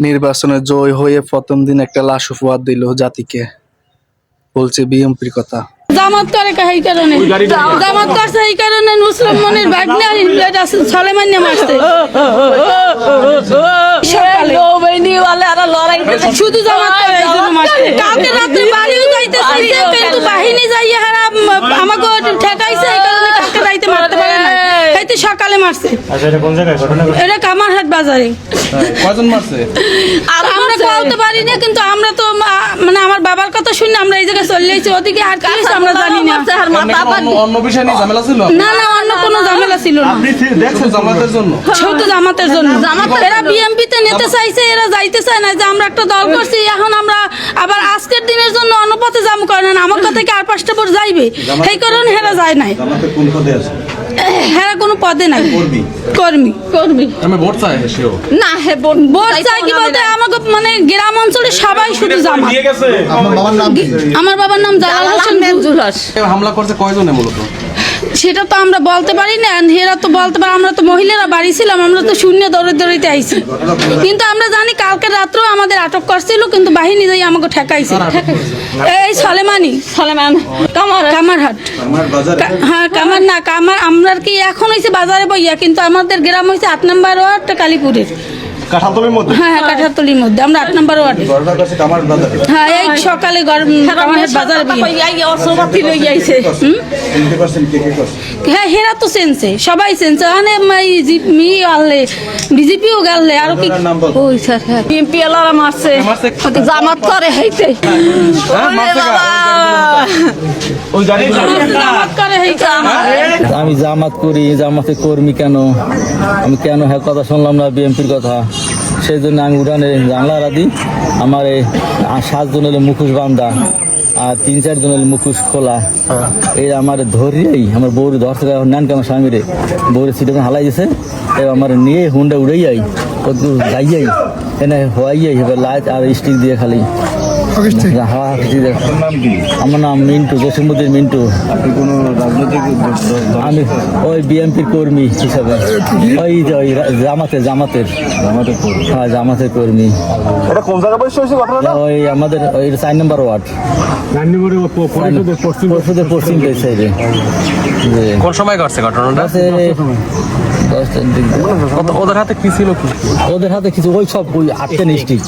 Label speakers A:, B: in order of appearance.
A: নির্বাচনে জয় হয়ে প্রথম দিন একটা লাশ উপহার দিল জাতিকে, বলছে বিএনপির কথা।
B: জামাত করে এই কারণে, জামাত করছে এই কারণে মুসলমানের ভাগ্নে সলেমানিয়া মারছে শুধু জামাত করে এই জন্য মারছে। কালকে রাতে বাড়িও যাইতে চাইছে কিন্তু বাহিনী যাইয়া হারা আমাকে ঠেকাইছে, এই কারণে কালকে রাইতে মারতে পারে না, খাইতে সকালে মারছে। এটা কামারহাট বাজারে।
C: কয়জন মারছে
B: আর আমরা বলতে পারি না, কিন্তু আমরা তো মানে আমার বাবার কথা শুনে আমরা এই জায়গায় চলে যাইছি, ওদিকে আর কি হয়েছে আমরা জানি না।
C: অন্য বিষয় নিয়ে ঝামেলা ছিল
B: না না, অন্য কোনো ঝামেলা ছিল না,
C: দেখছো জামাতের জন্য,
B: শুধু জামাতের জন্য। এরা বিএনপিতে নিতে চাইছে, এরা যাইতে চায় না যে আমরা একটা দল করছি এখন আমরা আবার আজকের দিনের জন্য অন্য পথে জাম করে না, আমার কথা থেকে আর 5টা ভোট যাইবে, সেই কারণে হেরা যায় নাই। হেরা কোনো পদে নাই, কর্মী কর্মী
C: আমি ভোট চাই
B: না। হে ভোট চাই কি বলতে আমাকে মানে গ্রাম অঞ্চলে সবাই শুধু জামাত। আমার বাবার নাম জালাল হোসেন জুলাস।
C: হামলা করছে কয়জনে মূলত
B: সেটা তো আমরা বলতে পারি না, হেরা তো বলতে পারে। আমরা তো মহিলারা বাড়ি ছিলাম, আমরা তো শূন্য দৌড়াইতে আইছি, কিন্তু আমরা জানি কালকে রাত্রেও আমাদের আটক করছিল, কিন্তু বাহিনী যাই আমাকে ঠেকাইছে। এই সলেমান কামারহাট, হ্যাঁ কামার না কামার, আমরা কি এখন হয়েছে বাজারে বইয়া, কিন্তু আমাদের গ্রাম হয়েছে 8 নম্বর ওয়ার্ড কালীপুরের। হ্যাঁ কাঠাতলির মধ্যে আমরা 8 নম্বর ওয়ার্ডে। হ্যাঁ এই সকালে কামারহাট বাজারে হ্যাঁ হেরা তো চেনছে, সবাই চেনছে। বিজেপিও গেলে আরো কি ওই স্যার বিএনপি এলারা মারছে, জামাত করে হইতে
D: আমি জামাত করি, জামাতে কর্মী কেন, আমি কেন হ্যাঁ কথা শুনলাম না বিএনপির কথা, সেই জন্য আমি উড়ানে জানলা দিই। আমার এই 7 জনের মুখোশ বান্ধা আর 3-4 জনের মুখোশ খোলা, এই আমার ধরিয়েই আমার বউরে ধরছে নেন আমার স্বামীরে, বউরে সিটে হালাই দিয়েছে, এবার আমার নিয়ে হুন্ডা উড়েই যাই যাইয়াই এনে হওয়াই এবার লাইট আর স্টিক দিয়ে খালি আমার নাম মিন্টু, জসিমুদ্দিন মিন্টু। আমি ওই বিএনপির কর্মী হিসাবে, ওই জামাতের হ্যাঁ জামাতের কর্মী। ওই আমাদের ওই 4 নম্বর ওয়ার্ড, পরিষদের পশ্চিম সাইডে।
C: কোন সময় ঘটছে ঘটনাটা? ওদের হাতে কি ছিল?
D: ওদের হাতে কিছু ওই সব ওই 8টা স্টিক।